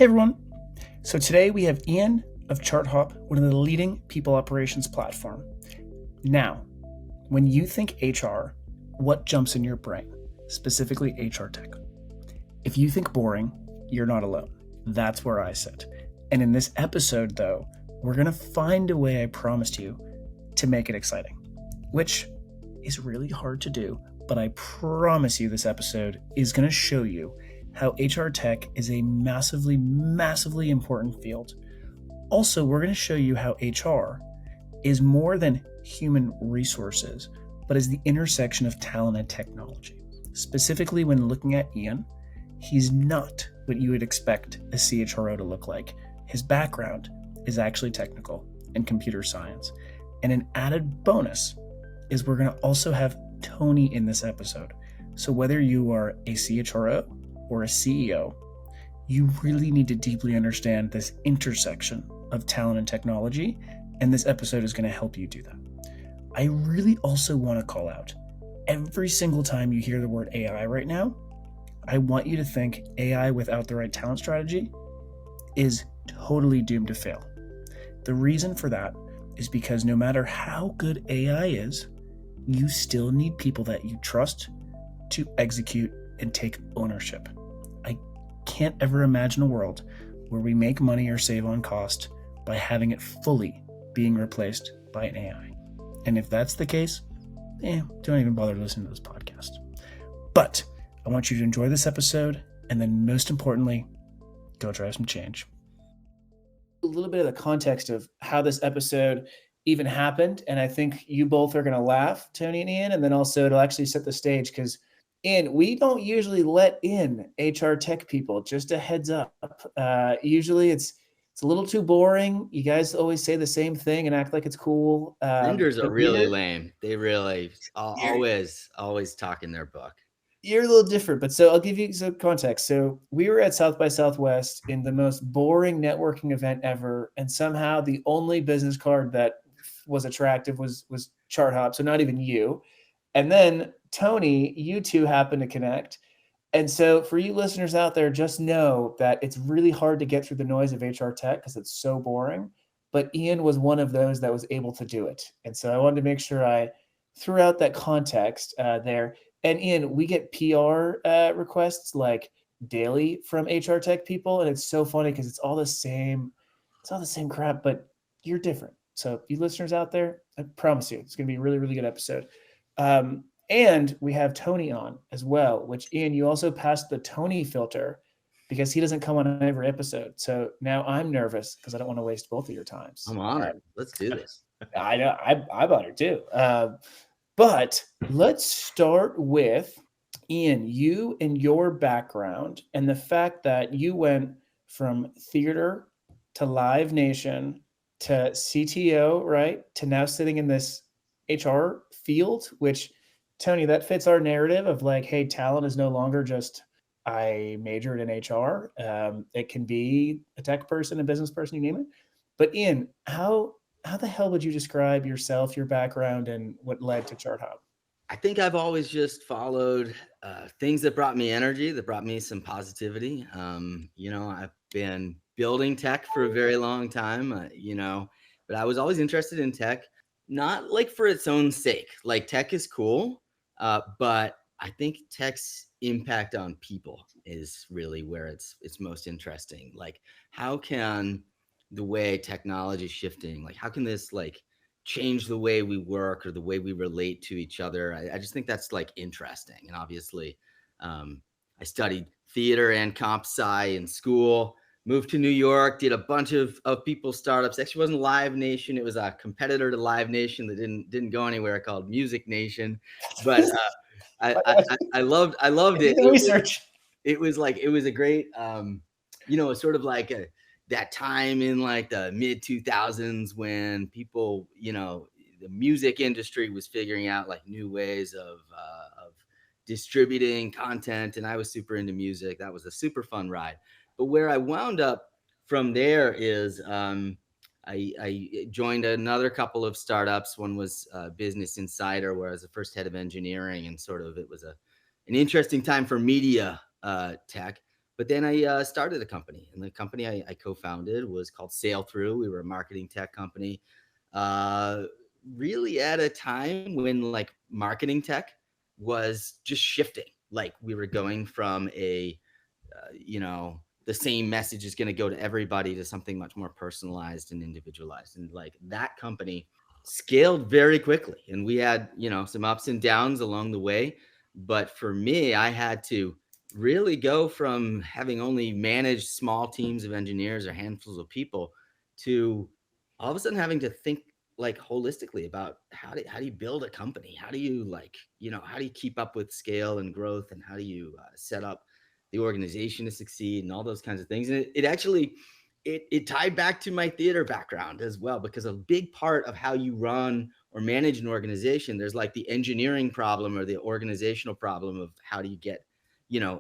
Hey everyone. So today we have Ian of Charthop, one of the leading people operations platform. Now, when you think HR, what jumps in your brain? Specifically HR tech. If you think boring, you're not alone. That's where I sit. And in this episode though, we're going to find a way, I promised you, to make it exciting, which is really hard to do, but I promise you this episode is going to show you how HR tech is a massively, massively important field. Also, we're going to show you how HR is more than human resources, but is the intersection of talent and technology. Specifically, when looking at Ian, he's not what you would expect a CHRO to look like. His background is actually technical and computer science. And an added bonus is we're going to also have Tony in this episode. So whether you are a CHRO or a CEO, you really need to deeply understand this intersection of talent and technology, and this episode is going to help you do that. I really also want to call out, every single time you hear the word AI right now, I want you to think AI without the right talent strategy is totally doomed to fail. The reason for that is because no matter how good AI is, you still need people that you trust to execute and take ownership. I can't ever imagine a world where we make money or save on cost by having it fully being replaced by an AI. And if that's the case, don't even bother listening to this podcast. But I want you to enjoy this episode, and then most importantly, go drive some change. A little bit of the context of how this episode even happened, and I think you both are going to laugh, Tony and Ian, and then also it'll actually set the stage because Ian, we don't usually let in HR tech people. Just a heads up. Usually it's a little too boring. You guys always say the same thing and act like it's cool. Vendors are But really lame. They really always talking their book. You're a little different, but so I'll give you some context. So we were at South by Southwest in the most boring networking event ever, and somehow the only business card that was attractive was Charthop. So not even you. And then Tony, you two happened to connect. And so for you listeners out there, just know that it's really hard to get through the noise of HR tech because it's so boring. But Ian was one of those that was able to do it. And so I wanted to make sure I threw out that context there. And Ian, we get PR requests like daily from HR tech people. And it's so funny because it's all the same crap, but you're different. So you listeners out there, I promise you, it's going to be a really, really good episode. And we have Tony on as well, which Ian, you also passed the Tony filter because he doesn't come on every episode. So now I'm nervous because I don't want to waste both of your times. I'm honored. Let's do this. I know. I'm honored too. But let's start with Ian, you and your background and the fact that you went from theater to Live Nation to CTO, right? To now sitting in this HR field, which Tony, that fits our narrative of like, hey, talent is no longer just I majored in HR. It can be a tech person, a business person, you name it. But Ian, how the hell would you describe yourself, your background, and what led to Charthop? I think I've always just followed things that brought me energy, that brought me some positivity. I've been building tech for a very long time, but I was always interested in tech, not like for its own sake. Like tech is cool, but I think tech's impact on people is really where it's most interesting. Like, how can the way technology is shifting, like how can this like change the way we work or the way we relate to each other? I just think that's like interesting. And obviously, I studied theater and comp sci in school. Moved to New York, did a bunch of people startups. Actually, wasn't Live Nation. It was a competitor to Live Nation that didn't go anywhere called Music Nation. But I loved it. Research. It was a great, sort of like that time in like the mid 2000s when people, the music industry was figuring out like new ways of distributing content, and I was super into music. That was a super fun ride. But where I wound up from there is I joined another couple of startups. One was Business Insider, where I was the first head of engineering, and sort of it was an interesting time for media tech. But then I started a company, and the company I co-founded was called Sail Through. We were a marketing tech company, uh, really at a time when like marketing tech was just shifting. Like we were going from the same message is going to go to everybody to something much more personalized and individualized. And like that company scaled very quickly. And we had, some ups and downs along the way. But for me, I had to really go from having only managed small teams of engineers or handfuls of people to all of a sudden having to think like holistically about how do you build a company? How do you how do you keep up with scale and growth, and how do you set up the organization to succeed and all those kinds of things. And it actually it tied back to my theater background as well, because a big part of how you run or manage an organization, there's like the engineering problem or the organizational problem of how do you get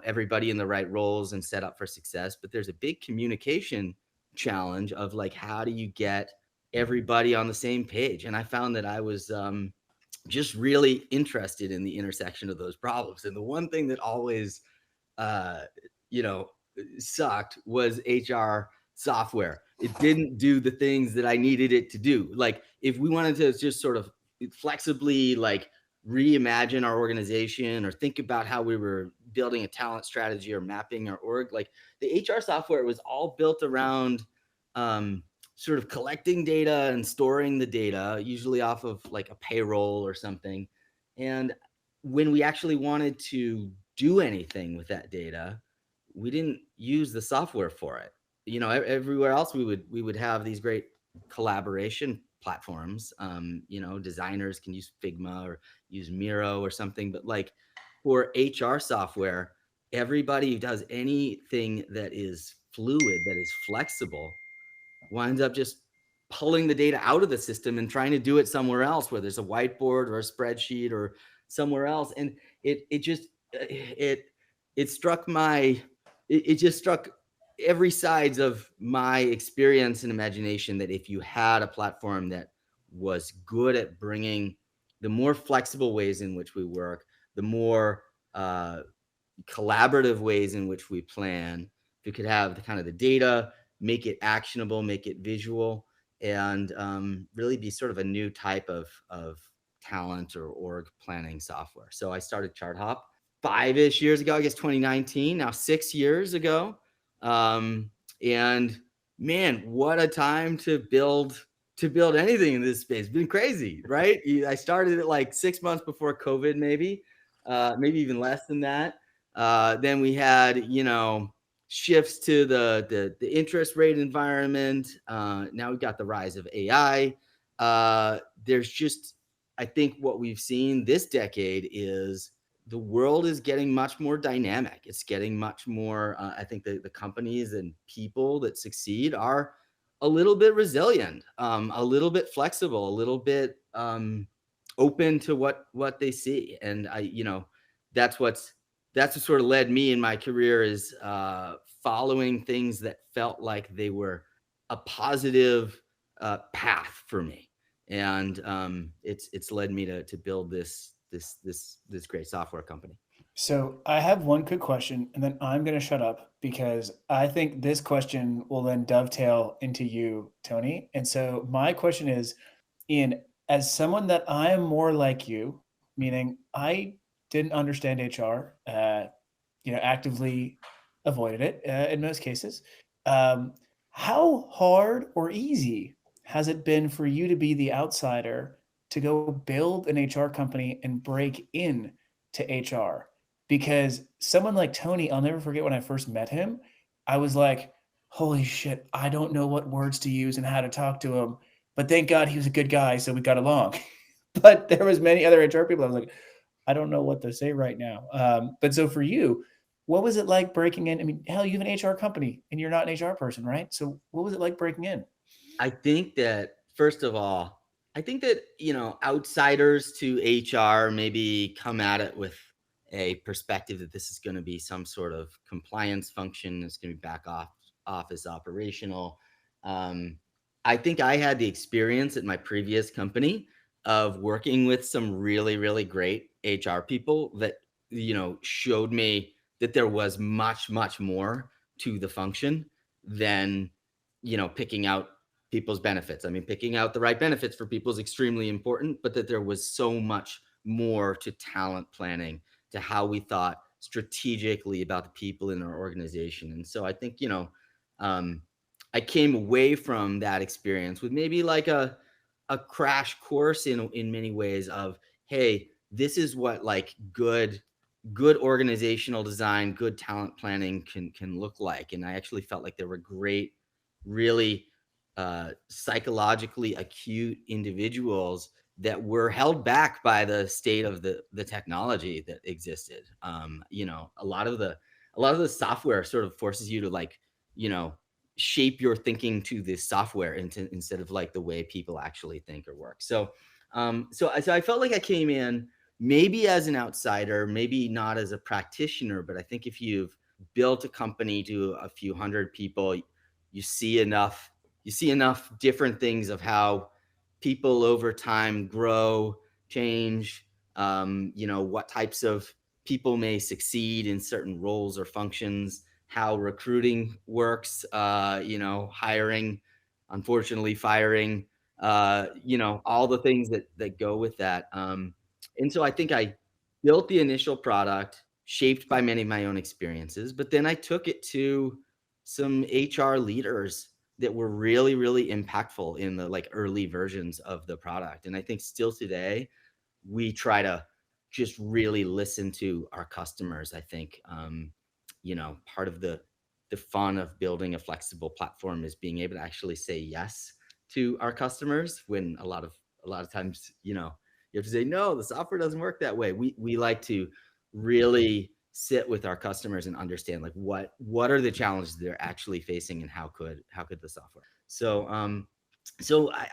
everybody in the right roles and set up for success. But there's a big communication challenge of like how do you get everybody on the same page. And I found that I was just really interested in the intersection of those problems. And the one thing that always uh, you know, sucked was HR software. It didn't do the things that I needed it to do. Like if we wanted to just sort of flexibly like reimagine our organization or think about how we were building a talent strategy or mapping our org, like the HR software was all built around um, sort of collecting data and storing the data, usually off of like a payroll or something. And when we actually wanted to do anything with that data, we didn't use the software for it. Everywhere else we would have these great collaboration platforms. Designers can use Figma or use Miro or something, but like for HR software, everybody who does anything that is fluid, that is flexible, winds up just pulling the data out of the system and trying to do it somewhere else, where there's a whiteboard or a spreadsheet or somewhere else. And it struck my it just struck every sides of my experience and imagination that if you had a platform that was good at bringing the more flexible ways in which we work, the more collaborative ways in which we plan, if you could have the kind of the data, make it actionable, make it visual, and really be sort of a new type of talent or org planning software. So I started Charthop 5-ish years ago, I guess 2019, now 6 years ago. And man, what a time to build anything in this space. It's been crazy, right? I started it like 6 months before COVID, maybe even less than that. Then we had, shifts to the interest rate environment. Now we've got the rise of AI. There's just, I think what we've seen this decade is the world is getting much more dynamic. It's getting much more, I think the companies and people that succeed are a little bit resilient, a little bit flexible, a little bit open to what they see. And that's what's that's what sort of led me in my career, is following things that felt like they were a positive path for me. And it's led me to build this great software company. So I have one quick question, and then I'm going to shut up because I think this question will then dovetail into you, Tony. And so my question is, Ian, as someone that I am more like you, meaning I didn't understand HR, actively avoided it in most cases. Um, how hard or easy has it been for you to be the outsider to go build an HR company and break in to HR? Because someone like Tony, I'll never forget when I first met him, I was like, holy shit, I don't know what words to use and how to talk to him. But thank God he was a good guy, so we got along. But there was many other HR people I was like, I don't know what to say right now. But so for you, what was it like breaking in? I mean, hell, you have an HR company and you're not an HR person, right? So what was it like breaking in? I think that, first of all, I think that, outsiders to HR maybe come at it with a perspective that this is going to be some sort of compliance function. It's going to be back off office operational. Um, I think I had the experience at my previous company of working with some really, really great HR people that, showed me that there was much, much more to the function than, picking out people's benefits. I mean, picking out the right benefits for people is extremely important, but that there was so much more to talent planning, to how we thought strategically about the people in our organization. And so I think, I came away from that experience with maybe like a crash course in many ways of, hey, this is what like good organizational design, good talent planning can look like. And I actually felt like there were great, really psychologically acute individuals that were held back by the state of the technology that existed. A lot of the software sort of forces you to like, shape your thinking to this software instead of like the way people actually think or work. So I felt like I came in maybe as an outsider, maybe not as a practitioner, but I think if you've built a company to a few hundred people, you see enough different things of how people over time grow, change, what types of people may succeed in certain roles or functions, how recruiting works, hiring, unfortunately firing, all the things that go with that. And so I think I built the initial product shaped by many of my own experiences, but then I took it to some HR leaders that were really, really impactful in the like early versions of the product. And I think still today, we try to just really listen to our customers. I think, part of the fun of building a flexible platform is being able to actually say yes to our customers when a lot of times, you have to say, no, the software doesn't work that way. We like to really sit with our customers and understand like what are the challenges they're actually facing and how could the software. So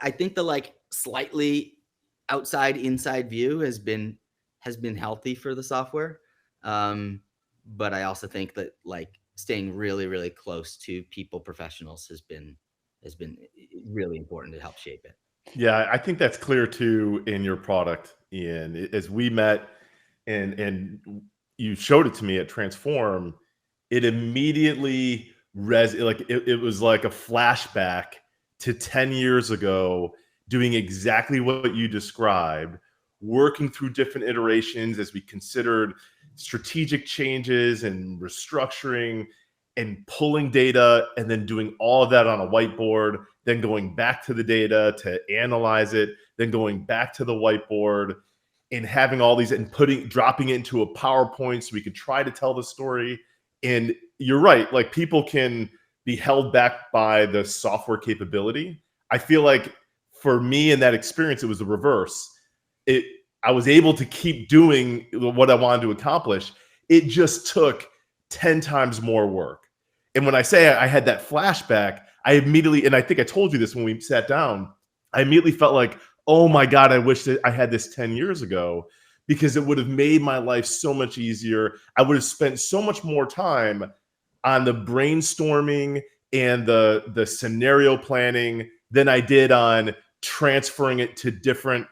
I think the like slightly outside inside view has been healthy for the software. But I also think that like staying really, really close to people professionals has been really important to help shape it. Yeah, I think that's clear too in your product, Ian. As we met and you showed it to me at Transform, it immediately it was like a flashback to 10 years ago, doing exactly what you described, working through different iterations as we considered strategic changes and restructuring and pulling data and then doing all of that on a whiteboard, then going back to the data to analyze it, then going back to the whiteboard and having all these and dropping it into a PowerPoint so we could try to tell the story. And you're right, like people can be held back by the software capability. I feel like for me in that experience, it was the reverse. I was able to keep doing what I wanted to accomplish. It just took 10 times more work. And when I say I had that flashback, I immediately, and I think I told you this when we sat down, I immediately felt like, oh my God, I wish that I had this 10 years ago, because it would have made my life so much easier. I would have spent so much more time on the brainstorming and the scenario planning than I did on transferring it to different,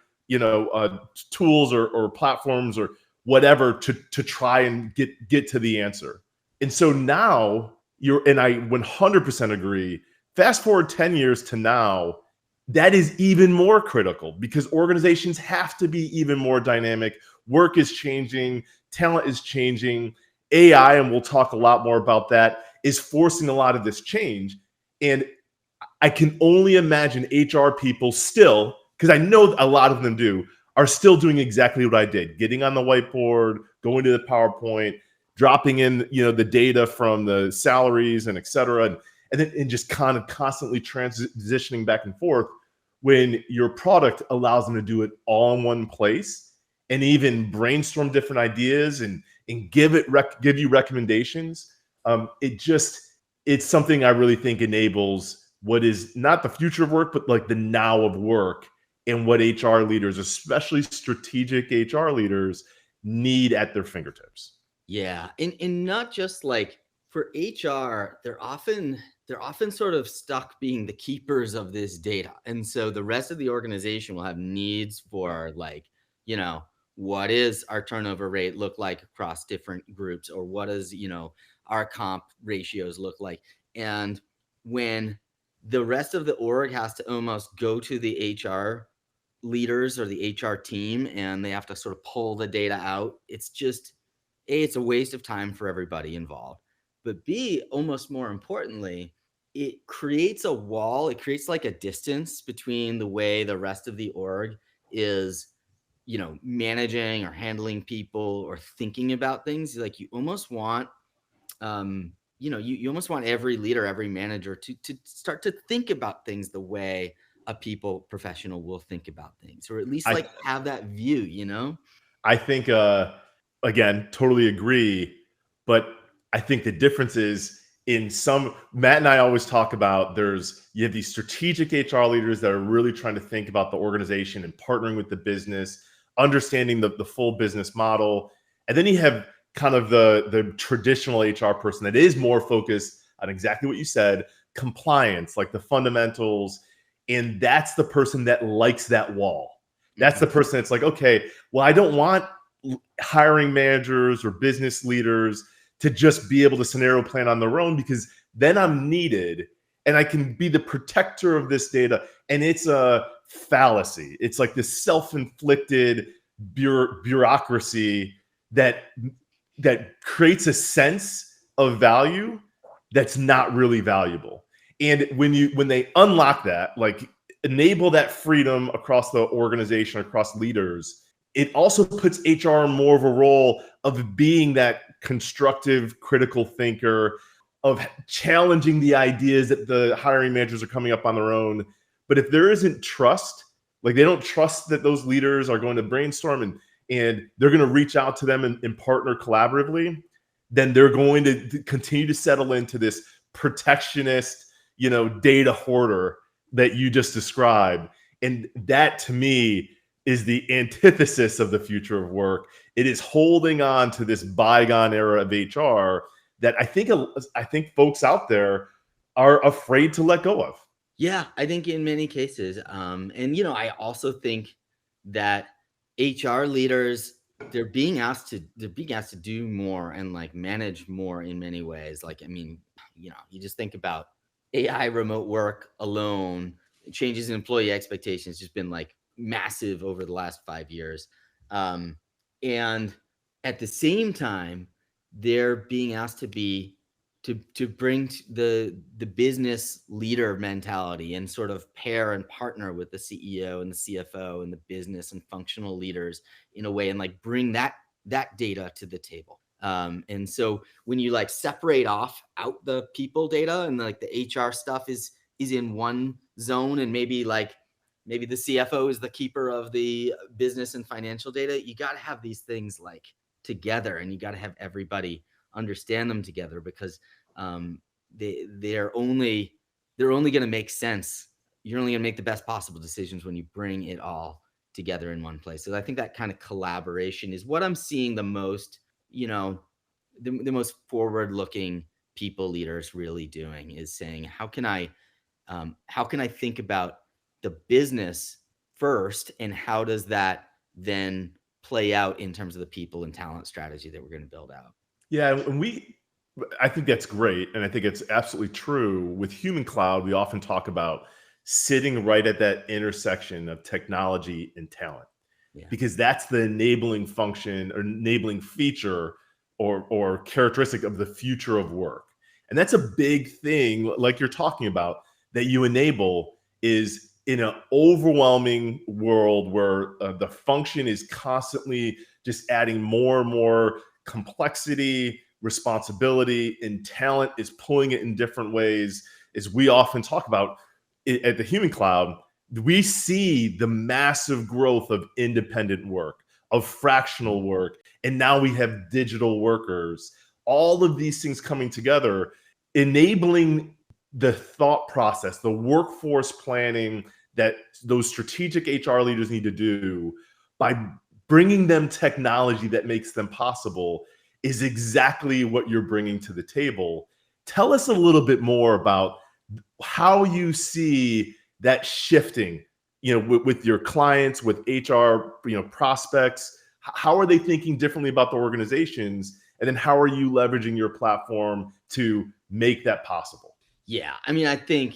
tools or platforms or whatever to try and get to the answer. And so now and I 100% agree. Fast forward 10 years to now, that is even more critical because organizations have to be even more dynamic. Work is changing, talent is changing. AI, and we'll talk a lot more about that, is forcing a lot of this change. And I can only imagine HR people still, because I know a lot of them do, are still doing exactly what I did, getting on the whiteboard, going to the PowerPoint, dropping in, the data from the salaries and et cetera, and just kind of constantly transitioning back and forth. When your product allows them to do it all in one place and even brainstorm different ideas and give you recommendations, it's something I really think enables what is not the future of work, but like the now of work, and what HR leaders, especially strategic HR leaders, need at their fingertips. Yeah, and not just like for HR, they're often sort of stuck being the keepers of this data. And so the rest of the organization will have needs for like, what is our turnover rate look like across different groups, or what does, our comp ratios look like? And when the rest of the org has to almost go to the HR leaders or the HR team and they have to sort of pull the data out, it's just, A, it's a waste of time for everybody involved. But B, almost more importantly, it creates a wall. It creates like a distance between the way the rest of the org is, managing or handling people or thinking about things. Like you almost want, you almost want every leader, every manager to start to think about things the way a people professional will think about things, or at least like have that view. I think, again, totally agree. But I think the difference is Matt and I always talk about you have these strategic HR leaders that are really trying to think about the organization and partnering with the business, understanding the full business model. And then you have kind of the traditional HR person that is more focused on exactly what you said, compliance, like the fundamentals. And that's the person that likes that wall. That's the person that's like, okay, well, I don't want hiring managers or business leaders to just be able to scenario plan on their own, because then I'm needed and I can be the protector of this data. And it's a fallacy. It's like this self-inflicted bureaucracy that creates a sense of value that's not really valuable. And when they unlock that, like enable that freedom across the organization, across leaders, it also puts HR in more of a role of being that constructive, critical thinker, of challenging the ideas that the hiring managers are coming up on their own. But if there isn't trust, like they don't trust that those leaders are going to brainstorm and they're going to reach out to them and partner collaboratively, then they're going to continue to settle into this protectionist, data hoarder that you just described. And that, to me, is the antithesis of the future of work. It is holding on to this bygone era of HR that I think folks out there are afraid to let go of. Yeah, I think in many cases. I also think that HR leaders, they're being asked to do more and like manage more in many ways. Like, I mean, you just think about AI remote work alone, changes in employee expectations just been like massive over the last 5 years. And at the same time, they're being asked to bring the business leader mentality and sort of pair and partner with the CEO and the CFO and the business and functional leaders in a way, and like bring that data to the table. And so when you like separate out the people data and like the HR stuff is in one zone, and maybe the CFO is the keeper of the business and financial data, you got to have these things like together, and you got to have everybody understand them together, because they're only going to make sense. You're only going to make the best possible decisions when you bring it all together in one place. So I think that kind of collaboration is what I'm seeing the most, the most forward-looking people leaders really doing, is saying, how can I think about the business first, and how does that then play out in terms of the people and talent strategy that we're going to build out? Yeah, and I think that's great, and I think it's absolutely true. With Human Cloud, we often talk about sitting right at that intersection of technology and talent, because that's the enabling function or enabling feature or characteristic of the future of work. And that's a big thing, like you're talking about, that you enable is in an overwhelming world where the function is constantly just adding more and more complexity, responsibility, and talent is pulling it in different ways. As we often talk about at the Human Cloud, we see the massive growth of independent work, of fractional work, and now we have digital workers. All of these things coming together, enabling the thought process, the workforce planning that those strategic HR leaders need to do by bringing them technology that makes them possible, is exactly what you're bringing to the table. Tell us a little bit more about how you see that shifting, with your clients, with HR, prospects. How are they thinking differently about the organizations? And then how are you leveraging your platform to make that possible? Yeah, I mean, I think,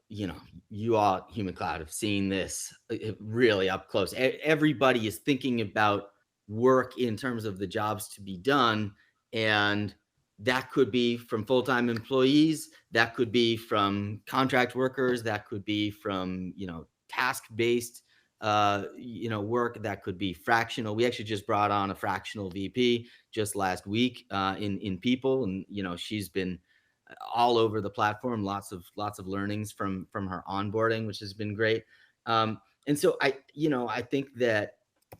you all, Human Cloud, have seen this really up close. Everybody is thinking about work in terms of the jobs to be done. And that could be from full-time employees, that could be from contract workers, that could be from, task-based, work, that could be fractional. We actually just brought on a fractional VP just last week in people. And, she's been all over the platform, lots of learnings from her onboarding, which has been great. And so I think that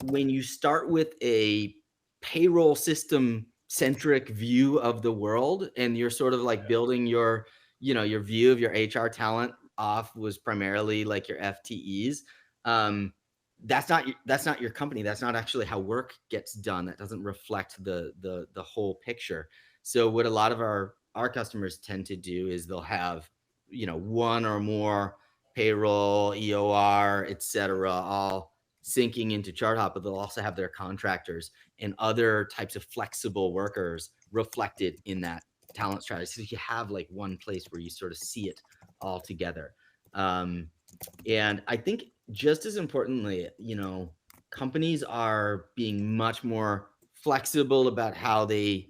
when you start with a payroll system centric view of the world, and you're sort of like building your view of your HR talent off was primarily like your FTEs, that's not your company. That's not actually how work gets done. That doesn't reflect the whole picture. So what a lot of our customers tend to do is they'll have, one or more payroll, EOR, et cetera, all syncing into Charthop, but they'll also have their contractors and other types of flexible workers reflected in that talent strategy. So you have like one place where you sort of see it all together. And I think just as importantly, companies are being much more flexible about how they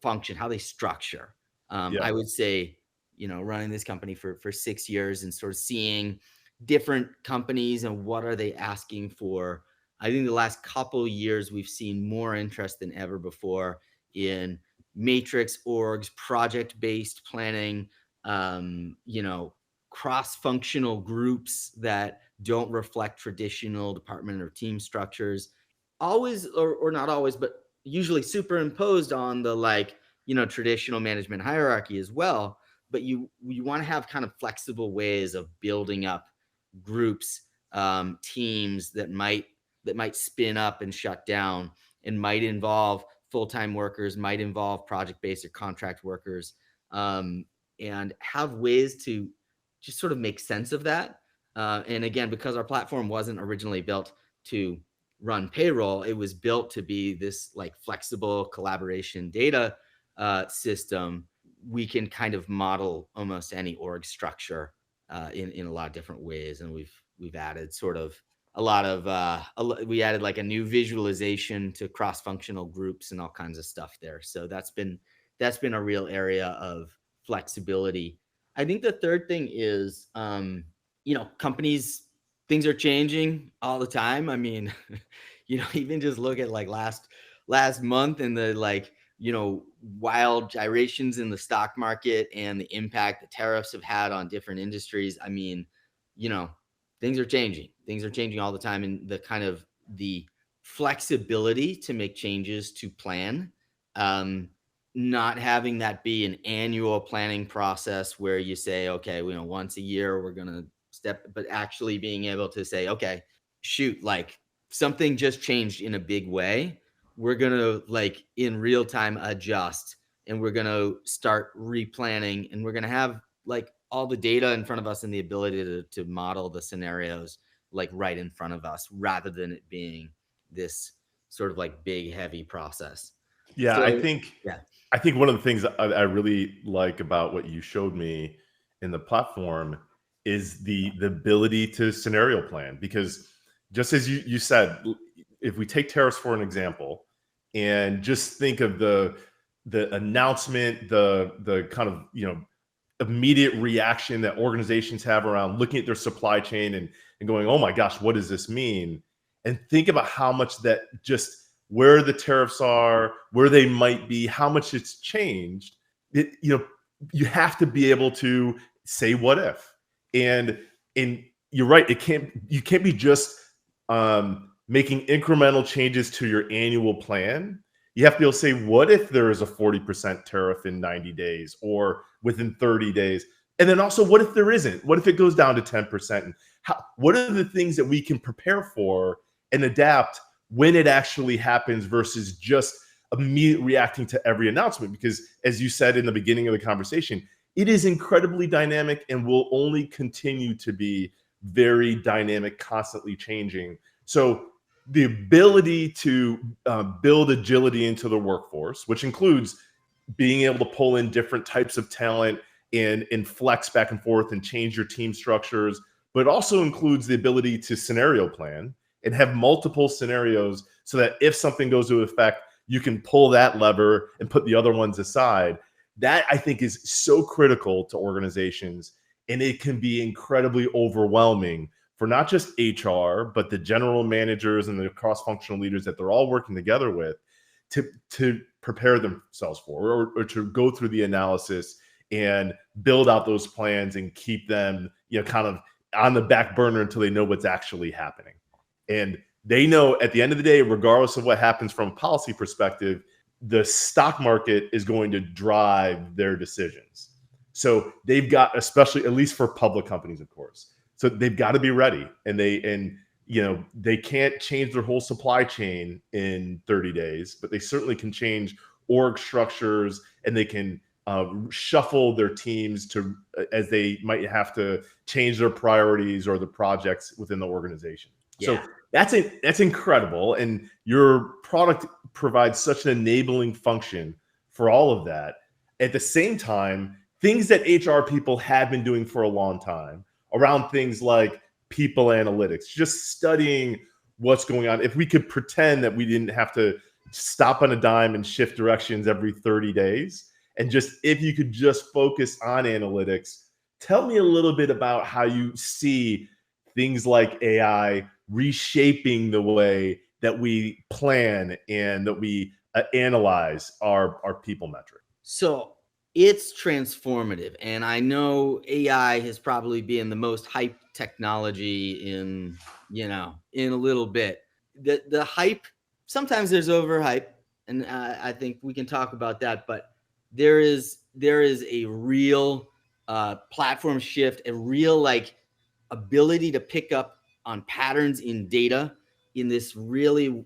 function, how they structure. I would say, running this company for 6 years and sort of seeing different companies and what are they asking for. I think the last couple of years we've seen more interest than ever before in matrix orgs, project-based planning, cross-functional groups that don't reflect traditional department or team structures, always or not always, but usually superimposed on the traditional management hierarchy as well. But you want to have kind of flexible ways of building up groups, teams that might spin up and shut down, and might involve full-time workers, might involve project-based or contract workers, and have ways to just sort of make sense of that. And again, because our platform wasn't originally built to run payroll, it was built to be this like flexible collaboration data system. We can kind of model almost any org structure in a lot of different ways. And we've added sort of we added like a new visualization to cross-functional groups and all kinds of stuff there. So that's been a real area of flexibility. I think the third thing is, companies, things are changing all the time. I mean, even just look at like last month and the wild gyrations in the stock market and the impact the tariffs have had on different industries. I mean, things are changing. Things are changing all the time, and the kind of the flexibility to make changes to plan, not having that be an annual planning process where you say, okay, once a year we're going to but actually being able to say, okay, shoot, like something just changed in a big way. We're going to like in real time adjust, and we're going to start replanning, and we're going to have like all the data in front of us and the ability to model the scenarios like right in front of us, rather than it being this sort of like big, heavy process. Yeah, So, I think one of the things I really like about what you showed me in the platform is the ability to scenario plan. Because just as you said, if we take tariffs for an example, and just think of the announcement, the kind of immediate reaction that organizations have around looking at their supply chain and going, oh my gosh, what does this mean? And think about how much that just where the tariffs are, where they might be, how much it's changed. You have to be able to say what if, and you're right. You can't be just making incremental changes to your annual plan. You have to be able to say, what if there is a 40% tariff in 90 days or within 30 days? And then also, what if there isn't? What if it goes down to 10%? And what are the things that we can prepare for and adapt when it actually happens, versus just immediately reacting to every announcement? Because as you said in the beginning of the conversation, it is incredibly dynamic and will only continue to be very dynamic, constantly changing. So the ability to build agility into the workforce, which includes being able to pull in different types of talent and flex back and forth and change your team structures, but it also includes the ability to scenario plan and have multiple scenarios so that if something goes into effect, you can pull that lever and put the other ones aside. That I think is so critical to organizations, and it can be incredibly overwhelming for not just HR, but the general managers and the cross-functional leaders that they're all working together with to prepare themselves for, or to go through the analysis and build out those plans and keep them, kind of on the back burner until they know what's actually happening. And they know at the end of the day, regardless of what happens from a policy perspective, the stock market is going to drive their decisions. So they've got, especially at least for public companies, of course. So they've got to be ready, and they can't change their whole supply chain in 30 days, but they certainly can change org structures, and they can shuffle their teams as they might have to change their priorities or the projects within the organization. Yeah. So that's incredible. And your product provides such an enabling function for all of that. At the same time, things that HR people have been doing for a long time around things like people analytics, just studying what's going on. If we could pretend that we didn't have to stop on a dime and shift directions every 30 days, and if you could just focus on analytics, tell me a little bit about how you see things like AI reshaping the way that we plan and that we analyze our people metric. So it's transformative. And I know AI has probably been the most hyped technology in a little bit. The hype, sometimes there's overhype, and I think we can talk about that, but there is a real platform shift, a real ability to pick up on patterns in data in this really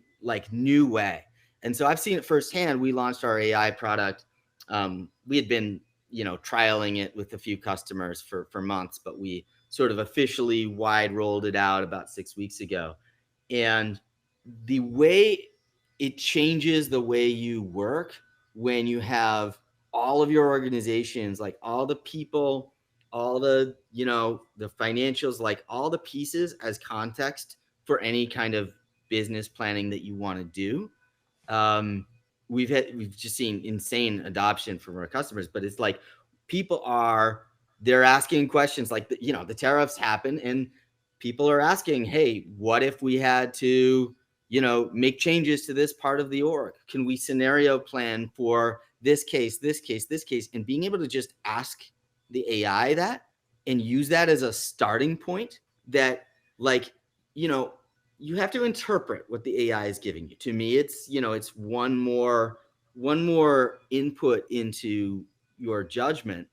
new way. And so I've seen it firsthand. We launched our AI product. We had been, trialing it with a few customers for months, but we sort of officially wide rolled it out about 6 weeks ago. And the way it changes the way you work when you have all of your organizations, like all the people, all the, the financials, all the pieces as context for any kind of business planning that you want to do. We've just seen insane adoption from our customers, but it's they're asking questions like the tariffs happen, and people are asking, hey, what if we had to, make changes to this part of the org? Can we scenario plan for this case, and being able to just ask the AI that and use that as a starting point that you have to interpret what the AI is giving you. To me, it's one more input into your judgment,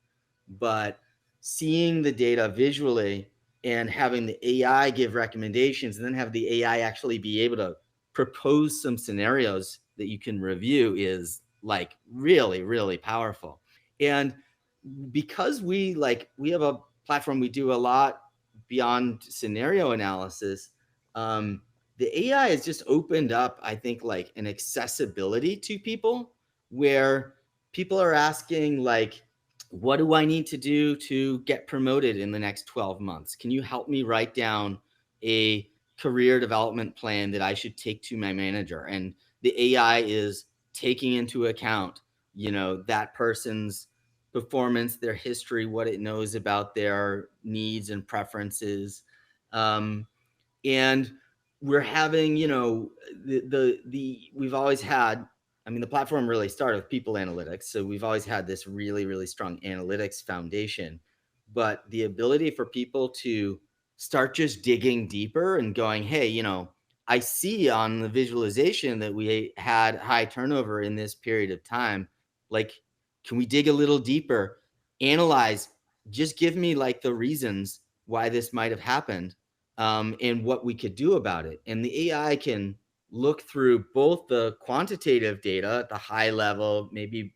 but seeing the data visually and having the AI give recommendations, and then have the AI actually be able to propose some scenarios that you can review is really, really powerful. And because we have a platform, we do a lot beyond scenario analysis. The AI has just opened up, I think, an accessibility to people, where people are asking, what do I need to do to get promoted in the next 12 months? Can you help me write down a career development plan that I should take to my manager? And the AI is taking into account, that person's performance, their history, what it knows about their needs and preferences. And we're having, we've always had, the platform really started with people analytics. So we've always had this really, really strong analytics foundation, but the ability for people to start just digging deeper and going, hey, I see on the visualization that we had high turnover in this period of time. Can we dig a little deeper, analyze, just give me the reasons why this might have happened, and what we could do about it. And the AI can look through both the quantitative data at the high level, maybe,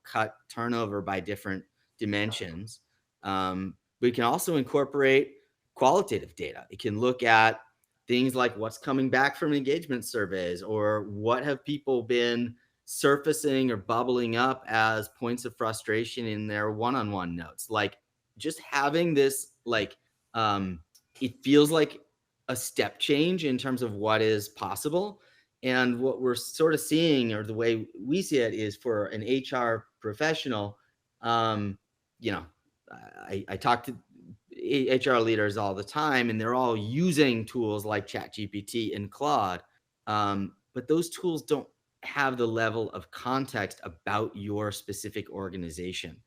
cut turnover by different dimensions. But it can also incorporate qualitative data. It can look at things like what's coming back from engagement surveys, or what have people been surfacing or bubbling up as points of frustration in their one-on-one notes. Like, just having this, like, it feels like a step change in terms of what is possible. And what we're sort of seeing, or the way we see it, is for an HR professional, you know, I talk to HR leaders all the time, and they're all using tools like ChatGPT and Claude. But those tools don't have the level of context about your specific organization.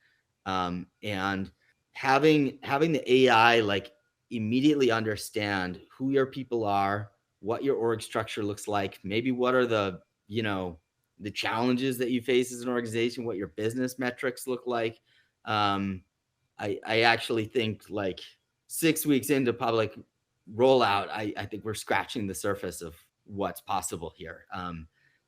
And having the AI like immediately understand who your people are, what your org structure looks like, maybe what are the, the challenges that you face as an organization, what your business metrics look like. I actually think, like, 6 weeks into public rollout, I think we're scratching the surface of what's possible here.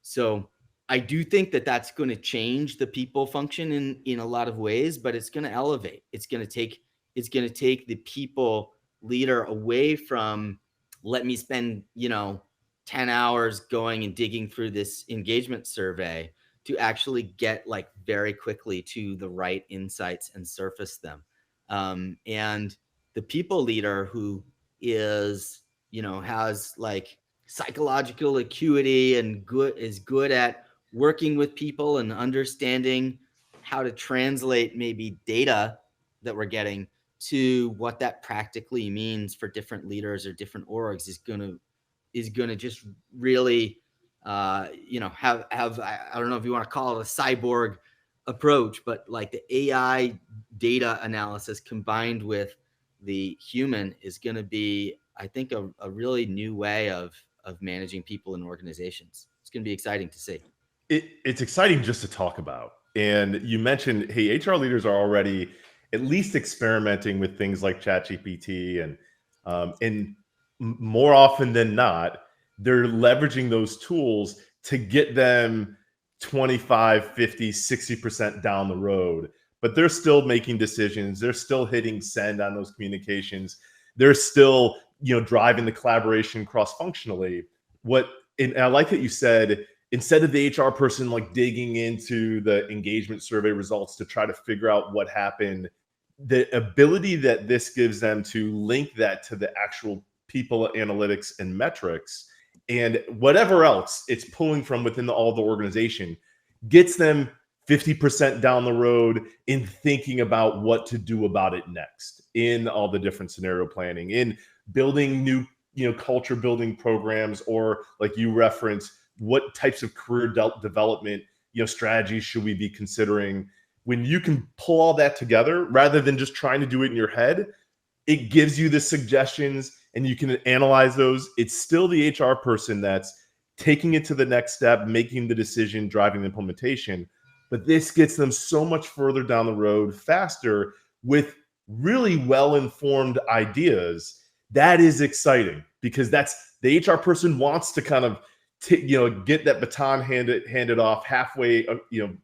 So I do think that that's going to change the people function in a lot of ways, but it's going to elevate. It's going to take the people leader away from, let me spend 10 hours going and digging through this engagement survey, to actually get like very quickly to the right insights and surface them. And the people leader who is, has like psychological acuity and is good at working with people and understanding how to translate maybe data that we're getting to what that practically means for different leaders or different orgs, is going to just really have I don't know if you want to call it a cyborg approach, but like the AI data analysis combined with the human is going to be, I think, a really new way of managing people in organizations. It's going to be exciting to see. It's exciting just to talk about. And you mentioned, hey, HR leaders are already at least experimenting with things like ChatGPT, and more often than not, they're leveraging those tools to get them 25, 50, 60% down the road. But they're still making decisions. They're still hitting send on those communications. They're still, driving the collaboration cross-functionally. And I like that you said, instead of the HR person like digging into the engagement survey results to try to figure out what happened, the ability that this gives them to link that to the actual people analytics and metrics and whatever else it's pulling from within all the organization, gets them 50% down the road in thinking about what to do about it next, in all the different scenario planning, in building new culture building programs, or like you referenced, what types of career development strategies should we be considering. When you can pull all that together rather than just trying to do it in your head, it gives you the suggestions and you can analyze those. It's still the HR person that's taking it to the next step, making the decision, driving the implementation. But this gets them so much further down the road faster with really well-informed ideas. That is exciting, because that's the HR person wants to kind of get that baton handed off halfway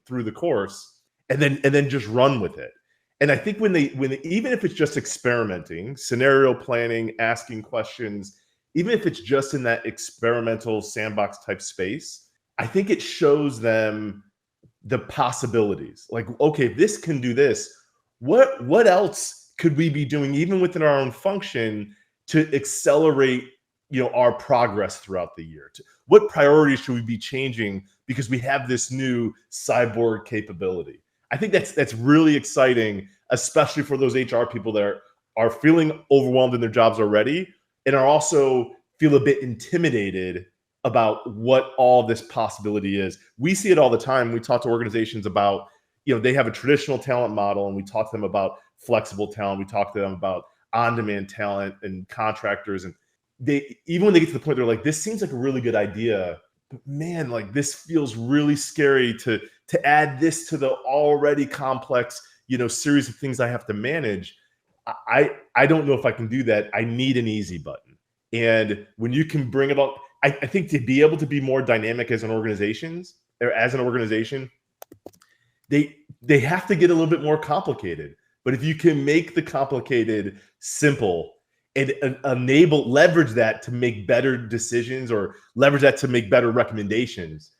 through the course, and then just run with it. And I think when even if it's just experimenting, scenario planning, asking questions, even if it's just in that experimental sandbox type space, I think it shows them the possibilities. Like, okay, this can do this. What else could we be doing even within our own function to accelerate our progress throughout the year? What priorities should we be changing because we have this new cyborg capability? I think that's really exciting, especially for those HR people that are feeling overwhelmed in their jobs already, and are also feel a bit intimidated about what all this possibility is. We see it all the time. We talk to organizations about, they have a traditional talent model, and we talk to them about flexible talent. We talk to them about on-demand talent and contractors. And even when they get to the point, they're like, this seems like a really good idea, but man, like, this feels really scary to add this to the already complex, series of things I have to manage. I don't know if I can do that. I need an easy button. And when you can bring it up, I think to be able to be more dynamic as an organization, they have to get a little bit more complicated. But if you can make the complicated simple, and leverage that to make better decisions or leverage that to make better recommendations,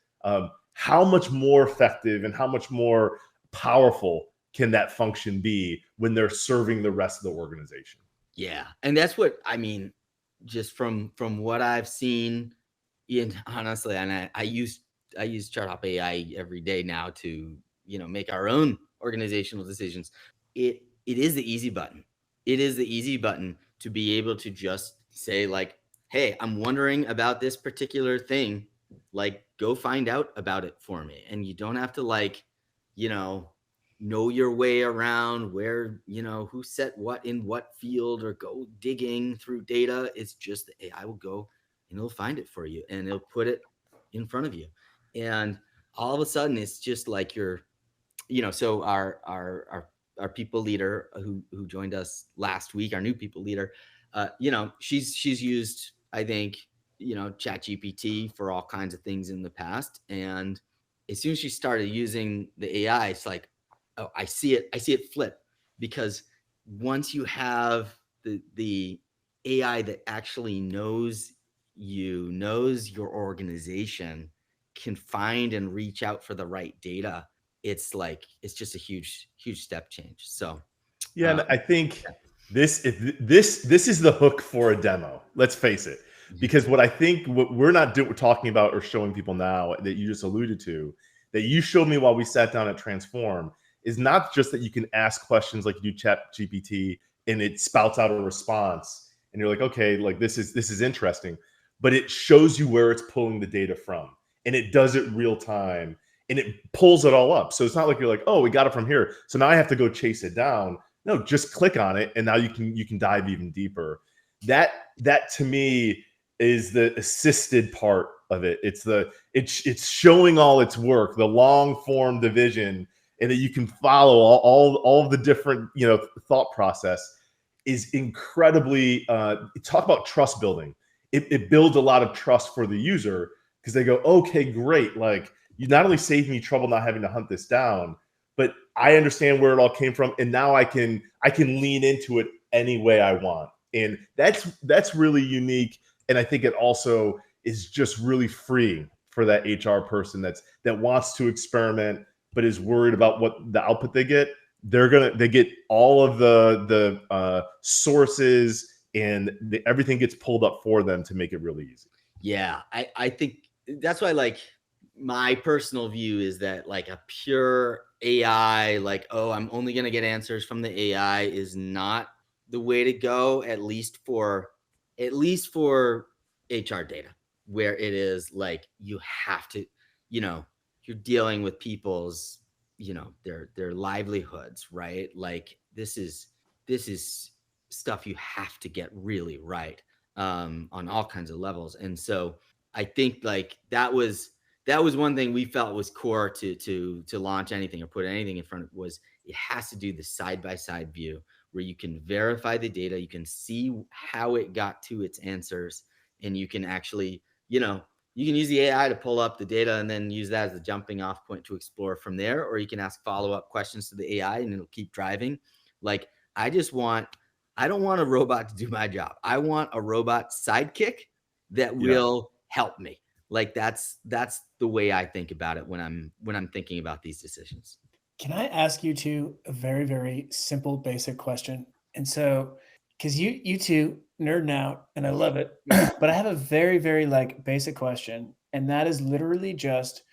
how much more effective and how much more powerful can that function be when they're serving the rest of the organization? Yeah. And that's what I mean, just from what I've seen, and honestly, and I use Charthop AI every day now to, make our own organizational decisions. It is the easy button. It is the easy button to be able to just say, like, hey, I'm wondering about this particular thing. Like, go find out about it for me. And you don't have to, like, know your way around where, who set what in what field, or go digging through data. It's just the AI will go and it'll find it for you and it'll put it in front of you. And all of a sudden it's just like so our people leader who joined us last week, our new people leader, she's used, I think, ChatGPT for all kinds of things in the past. And as soon as she started using the AI, it's like, oh, I see it flip. Because once you have the AI that actually knows your organization, can find and reach out for the right data, it's just a huge step change. So yeah, and I think this is the hook for a demo. Let's face it, because what we're not talking about or showing people now that you just alluded to, that you showed me while we sat down at Transform, is not just that you can ask questions like you do ChatGPT and it spouts out a response and you're like, okay, like this is interesting, but it shows you where it's pulling the data from, and it does it real time, and it pulls it all up. So it's not like you're like, oh, we got it from here, so now I have to go chase it down. No, just click on it, and now you can dive even deeper. That to me is the assisted part of it. It's showing all its work, the long form division, and that you can follow all of the different thought process is incredibly. Talk about trust building. It builds a lot of trust for the user, because they go, okay, great. Like, you not only saved me trouble not having to hunt this down, but I understand where it all came from, and now I can lean into it any way I want. And that's really unique. And I think it also is just really freeing for that HR person that wants to experiment but is worried about what the output they get. They get all of the sources, and everything gets pulled up for them to make it really easy. Yeah, I think that's why, like, my personal view is that, like, a pure AI, like, oh, I'm only going to get answers from the AI, is not the way to go, at least for HR data, where it is like, you have to, you're dealing with people's, their livelihoods, right? Like, this is stuff you have to get really right, on all kinds of levels. And so I think, like, that was one thing we felt was core to launch anything or put anything in front of, was it has to do the side-by-side view, where you can verify the data, you can see how it got to its answers, and you can actually, you can use the AI to pull up the data and then use that as a jumping off point to explore from there. Or you can ask follow-up questions to the AI and it'll keep driving. Like, I don't want a robot to do my job. I want a robot sidekick that will help me. Like, that's the way I think about it when I'm thinking about these decisions. Can I ask you two a very, very simple, basic question? And so, because you two nerding out, and I love it, but I have a very, very basic question, and that is literally just,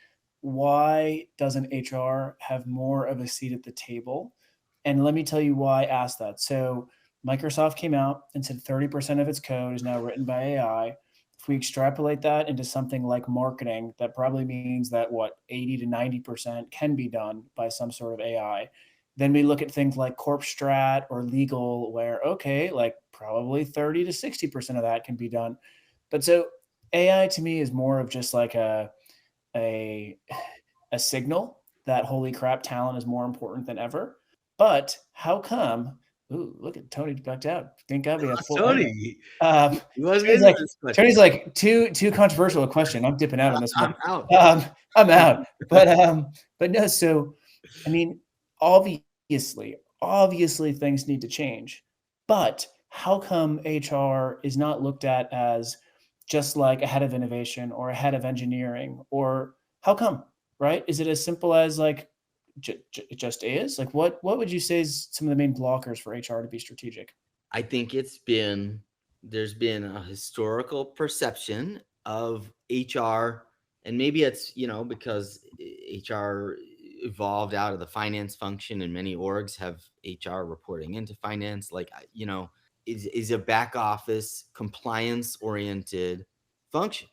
why doesn't HR have more of a seat at the table? And let me tell you why I asked that. So Microsoft came out and said 30% of its code is now written by AI. If we extrapolate that into something like marketing, that probably means that 80 to 90% can be done by some sort of AI. Then we look at things like corp strat or legal, where, okay, like probably 30 to 60% of that can be done. But so AI to me is more of just like a signal that, holy crap, talent is more important than ever. But how come? Ooh, look at Tony ducked out. Thank God we have full Tony. Tony's like too controversial a question. I'm dipping out on this one. I'm out. I'm out. But no. So, I mean, obviously things need to change. But how come HR is not looked at as just like a head of innovation or a head of engineering? Or how come, right? Is it as simple as like it just is? Like what would you say is some of the main blockers for HR to be strategic? I think there's been a historical perception of HR, and maybe it's, because HR evolved out of the finance function and many orgs have HR reporting into finance, like, is a back office compliance oriented function.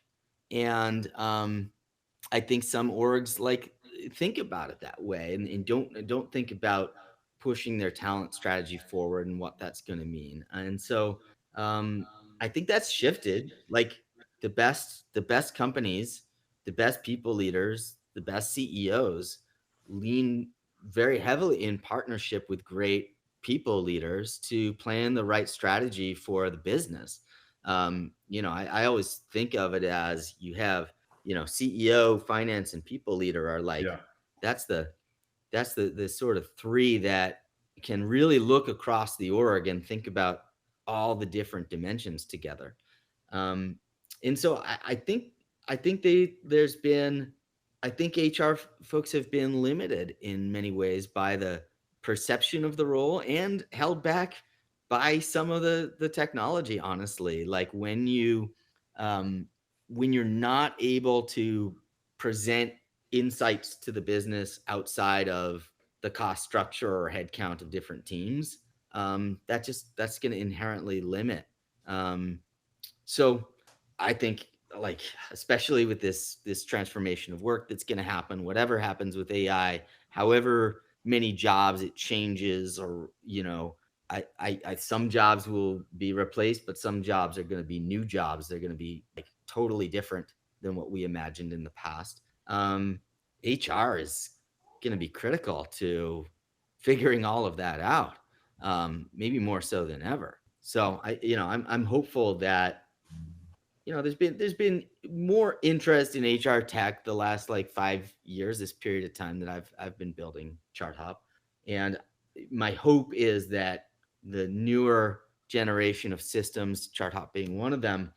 And I think some orgs like think about it that way, and don't think about pushing their talent strategy forward and what that's going to mean. And so I think that's shifted. Like the best companies, the best people leaders, the best CEOs lean very heavily in partnership with great people leaders to plan the right strategy for the business. I always think of it as you have, CEO, finance, and people leader are like, Yeah. that's the sort of three that can really look across the org and think about all the different dimensions together. And so I think I think HR folks have been limited in many ways by the perception of the role and held back by some of the technology, honestly. Like when you're not able to present insights to the business outside of the cost structure or headcount of different teams, that's going to inherently limit. So I think, like, especially with this transformation of work that's going to happen, whatever happens with AI, however many jobs it changes, or some jobs will be replaced, but some jobs are going to be new jobs. They're going to be like totally different than what we imagined in the past. HR is going to be critical to figuring all of that out, maybe more so than ever. So I'm hopeful that there's been more interest in HR tech the last like 5 years, this period of time that I've been building Charthop, and my hope is that the newer generation of systems, Charthop being one of them,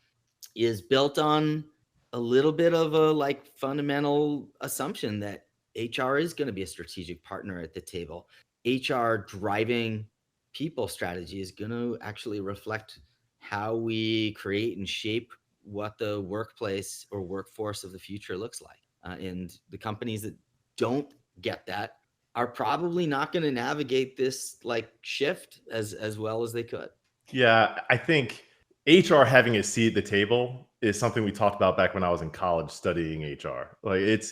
is built on a little bit of a like fundamental assumption that HR is going to be a strategic partner at the table. HR driving people strategy is going to actually reflect how we create and shape what the workplace or workforce of the future looks like. And the companies that don't get that are probably not going to navigate this like shift as well as they could. Yeah, I think HR having a seat at the table is something we talked about back when I was in college studying HR. Like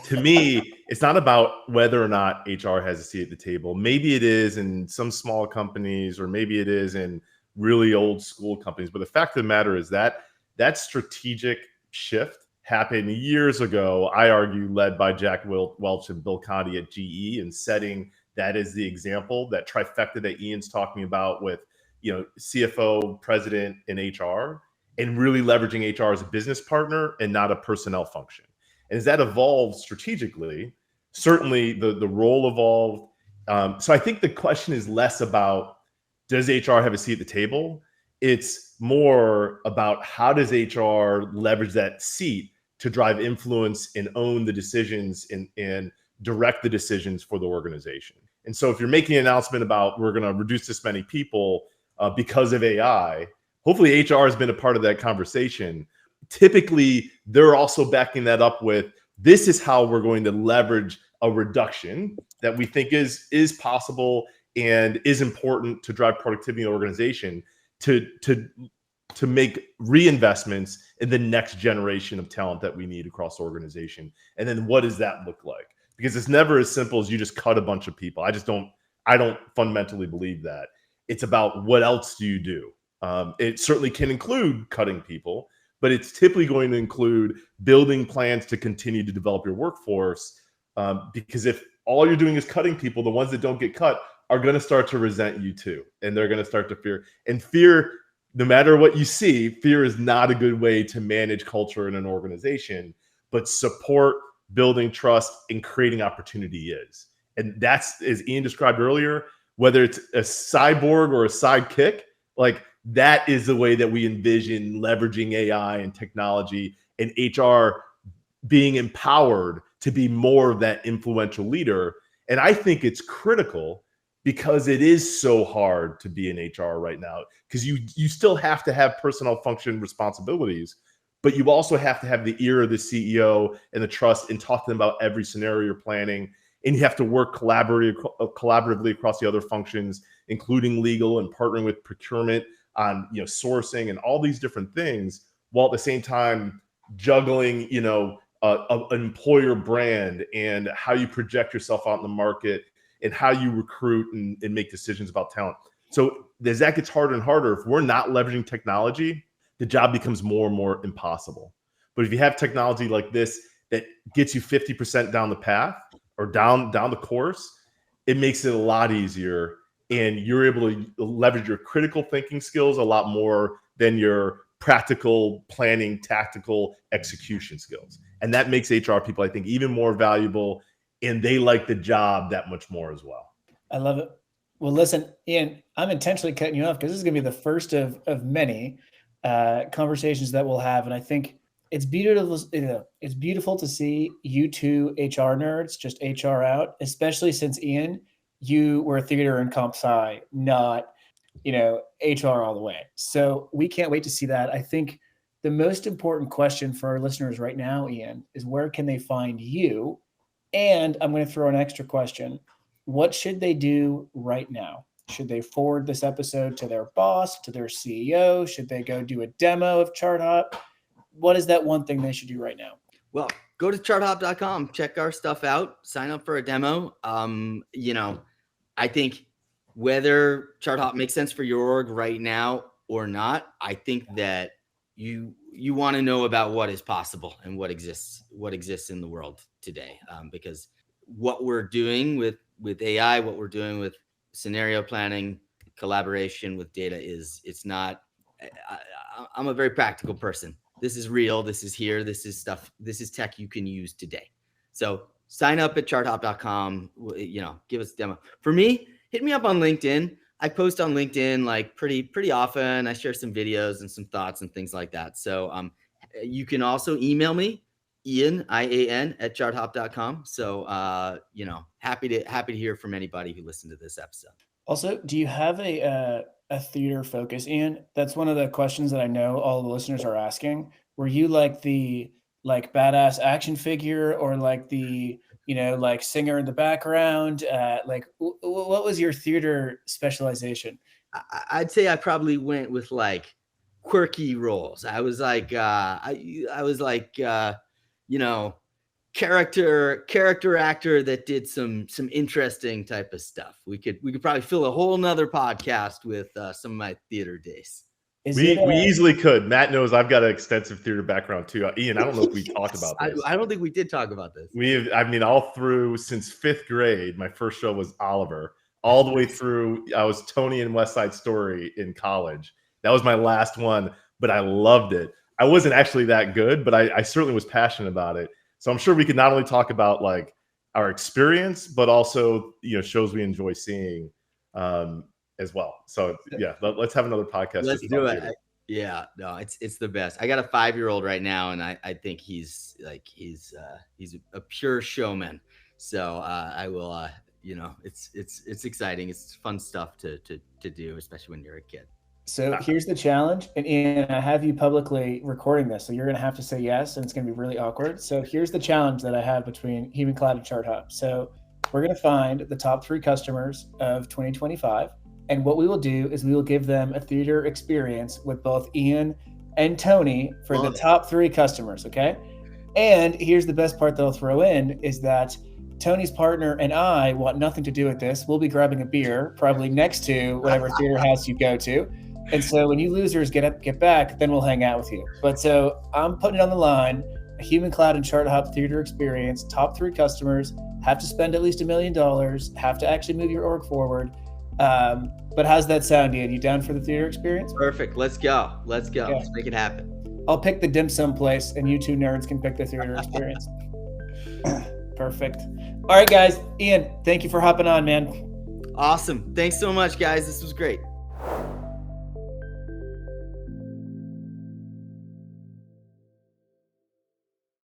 to me, it's not about whether or not HR has a seat at the table. Maybe it is in some small companies, or maybe it is in really old school companies. But the fact of the matter is that that strategic shift happened years ago, I argue, led by Jack Welch and Bill Conti at GE, and setting that as the example, that trifecta that Ian's talking about with CFO, president, and HR, and really leveraging HR as a business partner and not a personnel function. And as that evolved strategically, certainly the role evolved. So I think the question is less about does HR have a seat at the table? It's more about how does HR leverage that seat to drive influence and own the decisions and direct the decisions for the organization. And so if you're making an announcement about we're going to reduce this many people because of AI, hopefully HR has been a part of that conversation. Typically, they're also backing that up with, this is how we're going to leverage a reduction that we think is possible and is important to drive productivity in the organization to make reinvestments in the next generation of talent that we need across the organization. And then what does that look like? Because it's never as simple as you just cut a bunch of people. I don't fundamentally believe that. It's about what else do you do? It certainly can include cutting people, but it's typically going to include building plans to continue to develop your workforce. Because if all you're doing is cutting people, the ones that don't get cut are going to start to resent you too. And they're going to start to fear. And fear, no matter what you see, fear is not a good way to manage culture in an organization, but support, building trust, and creating opportunity is. And that's, as Ian described earlier, whether it's a cyborg or a sidekick, like that is the way that we envision leveraging AI and technology and HR being empowered to be more of that influential leader. And I think it's critical because it is so hard to be in HR right now, because you still have to have personnel function responsibilities, but you also have to have the ear of the CEO and the trust and talk to them about every scenario you're planning. And you have to work collaboratively across the other functions, including legal and partnering with procurement on sourcing and all these different things, while at the same time juggling an employer brand and how you project yourself out in the market and how you recruit and make decisions about talent. So as that gets harder and harder, if we're not leveraging technology, the job becomes more and more impossible. But if you have technology like this that gets you 50% down the path or down the course, it makes it a lot easier. And you're able to leverage your critical thinking skills a lot more than your practical planning, tactical execution skills. And that makes HR people, I think, even more valuable, and they like the job that much more as well. I love it. Well, listen, Ian, I'm intentionally cutting you off because this is going to be the first of many conversations that we'll have. And I think it's beautiful. It's beautiful to see you two HR nerds just HR out, especially since, Ian, you were a theater and comp sci, not HR all the way. So we can't wait to see that. I think the most important question for our listeners right now, Ian, is where can they find you? And I'm going to throw an extra question. What should they do right now? Should they forward this episode to their boss, to their CEO? Should they go do a demo of Charthop? What is that one thing they should do right now? Well, go to charthop.com, check our stuff out, sign up for a demo. I think whether Charthop makes sense for your org right now or not, I think that you want to know about what is possible and what exists in the world today. Because what we're doing with AI, what we're doing with scenario planning, collaboration with data it's not, I'm a very practical person. This is real. This is here. This is stuff. This is tech you can use today. So sign up at charthop.com, give us a demo. For me, hit me up on LinkedIn. I post on LinkedIn like pretty often. I share some videos and some thoughts and things like that. So you can also email me, Ian, IAN at charthop.com. So happy to hear from anybody who listened to this episode. Also, do you have a theater focus, Ian? That's one of the questions that I know all the listeners are asking. Were you like the badass action figure, or like the singer in the background? What was your theater specialization? I'd say I probably went with like quirky roles. I was like, I was like, character actor that did some interesting type of stuff. We could probably fill a whole nother podcast with some of my theater days. We easily could. Matt knows I've got an extensive theater background too. Ian, I don't know if we talked about this. I don't think we did talk about this. All through since 5th grade, my first show was Oliver. All the way through, I was Tony in West Side Story in college. That was my last one, but I loved it. I wasn't actually that good, but I certainly was passionate about it. So I'm sure we could not only talk about like our experience, but also shows we enjoy seeing as well. So yeah, let's have another podcast. Let's do it. Yeah, no, it's the best. I got a 5-year-old right now, and I think he's a pure showman. So I will, it's exciting. It's fun stuff to do, especially when you're a kid. So here's the challenge, and Ian, I have you publicly recording this, so you're going to have to say yes, and it's going to be really awkward. So here's the challenge that I have between Human Cloud and Charthop. So we're going to find the top 3 customers of 2025, and what we will do is we will give them a theater experience with both Ian and Tony for the top 3 customers, okay? And here's the best part that I'll throw in is that Tony's partner and I want nothing to do with this. We'll be grabbing a beer, probably next to whatever theater house you go to. And so when you losers get back, then we'll hang out with you. But so I'm putting it on the line, a Human Cloud and Charthop theater experience, top 3 customers, have to spend at least $1 million, have to actually move your org forward. But how's that sound, Ian? You down for the theater experience? Perfect. Let's go. Okay. Let's make it happen. I'll pick the dim sum place, and you 2 nerds can pick the theater experience. Perfect. All right, guys. Ian, thank you for hopping on, man. Awesome. Thanks so much, guys. This was great.